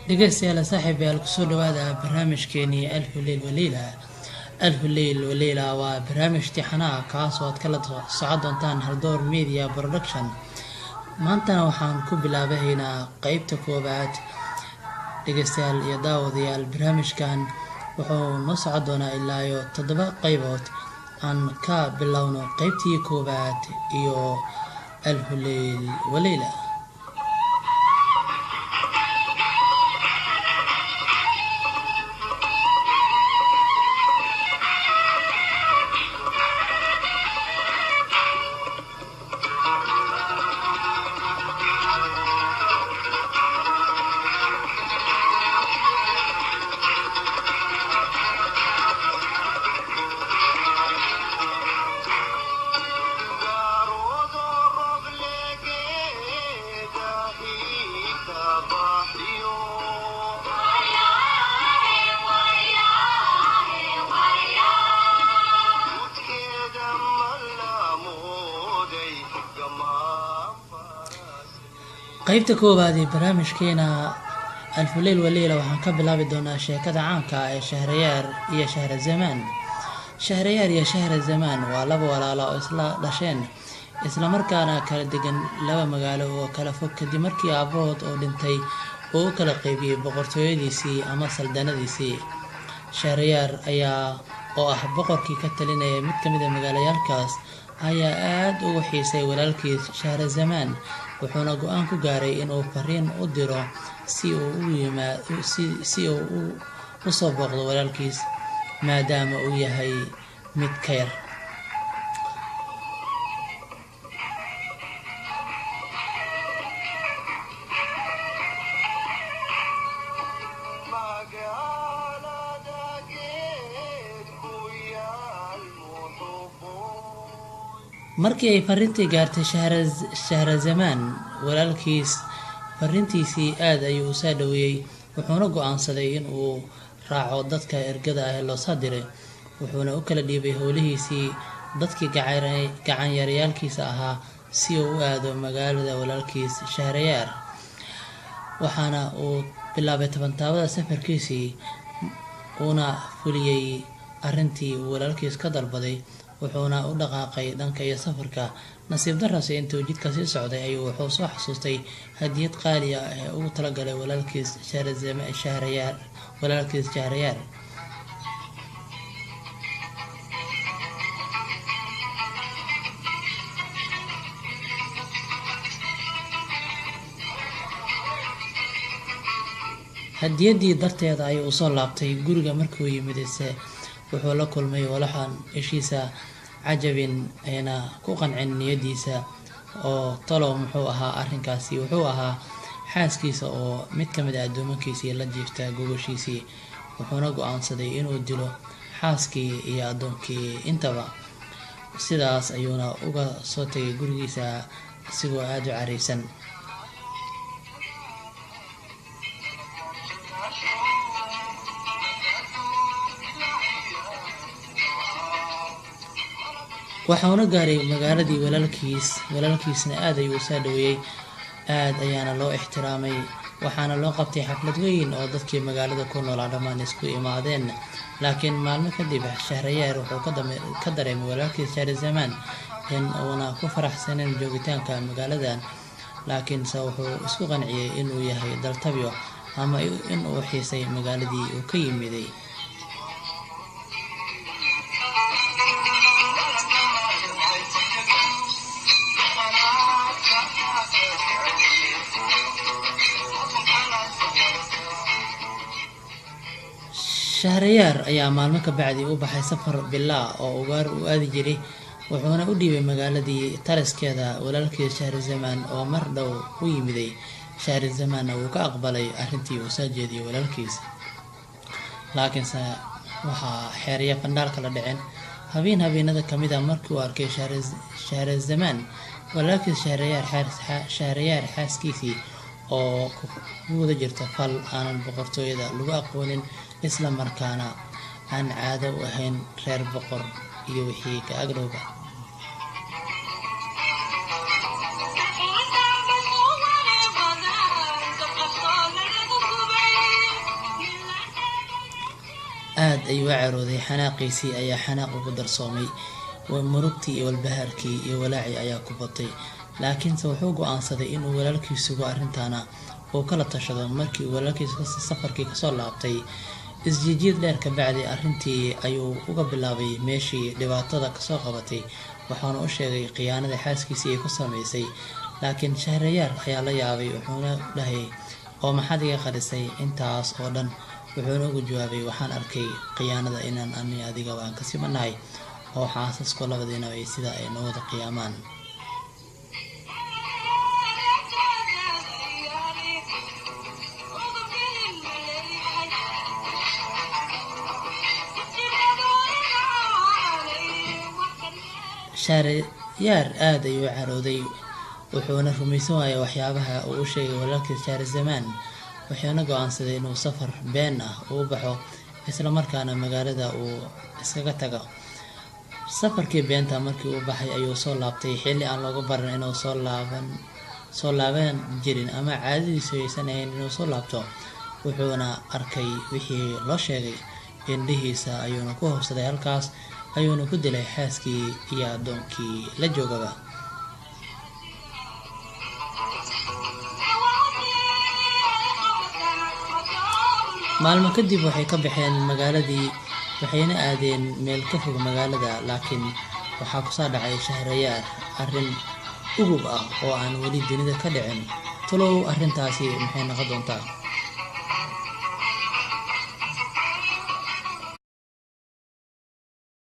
dhegeystayaal saaxiibayaal kusoo dhawaada barnaamijkeenii alfu leyl waliila waa barnaamij tixanaha kaas oo aad kala socon doontaan haldoor media production. maantana waxaan ku bilaabahaynaa qeybta koobaad. dhegeystayaal iyo daawadayaal barnaamijkan wuxuu noo socon doonaa ilaa iyo 7 qaybood. aan ka bilowno qeybtii koobaad iyo alfu leyl waliila. qaybta koobaad ee barnaamijkeena alfu leyl waliila waxaan ka bilaabi doonaa sheekada caanka ah ee Shahriyaar iyo Shahrazamaan. Shahriyaar iyo Shahrazamaan waa laba walaalo oo isla dhasheen isla markaana kala degan laba magaalo oo kala fog kadib markii aabahood oo dhintay oo u kala qaybiyay boqortooyadiisii ama saldanadiisii. Shahriyaar ayaa oo ah boqorkii ka talinaya mid ka mid ah magaalayaalkaas ayaa aad ugu xiisay walaalkiis Shahrazamaan, wuxuuna go'aan ku gaaray inuu fariin u diro si uu u soo booqdo walaalkiis maadaama uu yahay mid ka yar. markii ay fariintii gaartay Shahrazamaan, walaalkiis fariintiisii aad ayuu u soo dhaweeyay, wuxuuna go'aansaday in uu raaco dadka ergada ah ee loo soo diray, wuxuuna u kala dhiibay howlihiisii dadkii gacan yarayaalkiisa ahaa si uu u aado magaalada walaalkiis Shahriyaar. waxaana uu bilaabay tabantaabada safarkiisii uuna fuliyay arrintii uu walaalkiis ka dalbaday, wuxuuna u dhaqaaqay dhanka iyo safarka. nasiib darrase intuu jidka sii socday ayuu wuxuu soo xasuustay hadiyad qaali ah ee ugu talagalay walaalkiis Shahriyaar. hadiyadii darteeda ayuu u soo laabtay guriga. markuu yimidse wuxuu la kulmay walaxan ishiisa cajabin ayna ku qancin niyadiisa oo talow muxuu ahaa arrinkaasi. wuxuu ahaa xaaskiisa oo mid ka mid ah addoomankiisii la jiifta gogoshiisii, wuxuuna go'aansaday inuu dilo xaaskii iyo addoonkii intaba. sidaas ayuuna uga soo tagay gurigiisa isigoo aad u caraysan. waxauna gaaray magaaladii walaalkiisna aad ayuu u soo dhaweeyay, aad ayaana loo ixtiraamay. waxaana loo qabtay xaflad weyn oo dadkii magaalada ku noolaa dhammaan isku imaadeen. laakiin maalmo kadib Shahriyaar wuxuu ka dareemay walaalkiis Shahrazamaan in uuna ku faraxsanayn joogitaanka magaaladan, laakiinse wuxuu isku qanciyay inuu yahay daltabyo ama in uu xiisay magaaladii uu ka yimiday. Shahriyaar ayaa maalmo ka bacdi u baxay safar bilaa oo ugaar u aadi jiray, wuxuuna u dhiibay magaaladii taliskeeda walaalkiis Shahrazamaan oo mar dhow u yimiday. Shahrazamaan wuu ka aqbalay arrintii uu soo jeediyay walaalkiis, laakiinse waxaa xeeraya fandhaal kala dhaceen. habeenada ka mid ah markii uu arkay Shahrazamaan walaalkiis Shahriyaar xaaskiisii oo ku wada jirta fal aanan boqortooyada lagu aqoonin, isla markaana aan caado u ahayn reer boqor iyo wixii ka agdhowba. aad ayuu u carooday. Xanaaqiisii ayaa xanaaq ugu darsoomay, murugtii iyo walbahaarkii iyo walaacii ayaa ku batay. laakiinse wuxuu go'aansaday inuu walaalkiis sugo arrintaana uu kala tashado. Markii uu walaalkiis safarkii kasoo laabtay, isjijiid dheer ka bacdi arrintii ayuu uga bilaabay meeshii dhibaatada kasoo qabatay, waxaana u sheegay khiyaanada xaaskiisii ay ku samaysay. laakiin Shahrayaar ayaa la yaabay, wuxuuna dhahay, oo maxaad iga qarisay intaas oo dhan? wuxuuna ugu jawaabay, waxaan arkay khiyaanada inaan ani adiga waan ka simanahay, oo xaasasku labadiinaba ay sida ay noo wada qiyaamaan. Shahrayaar aad ayuu u carooday, wuxuuna rumaysan waayay waxyaabaha uu u sheegay walaalkiis Shahrazamaan. wuxuuna go'aansaday inuu safar been ah u baxo, isla markaana magaalada uu iskaga tago. safarkii beenta markii uu baxay ayuu soo laabtay xilli aan looga baran inuu soo laaban jirin ama caadadiisu aysan ahayn inuu soo laabto. wuxuuna arkay wixii loo sheegay, indhihiisa ayuuna ku hubsaday. halkaas ayuuna ku dilay xaaskii iyo addoonkii la joogaba. maalmo kadib waxay ka baxeen magaaladii, waxayna aadeen meel ka fog magaalada. laakiin waxaa ku soo dhacay Shahrayaar arrin ugub ah oo aan weli dunida ka dhicin. talow arrintaasi maxay noqon doontaa?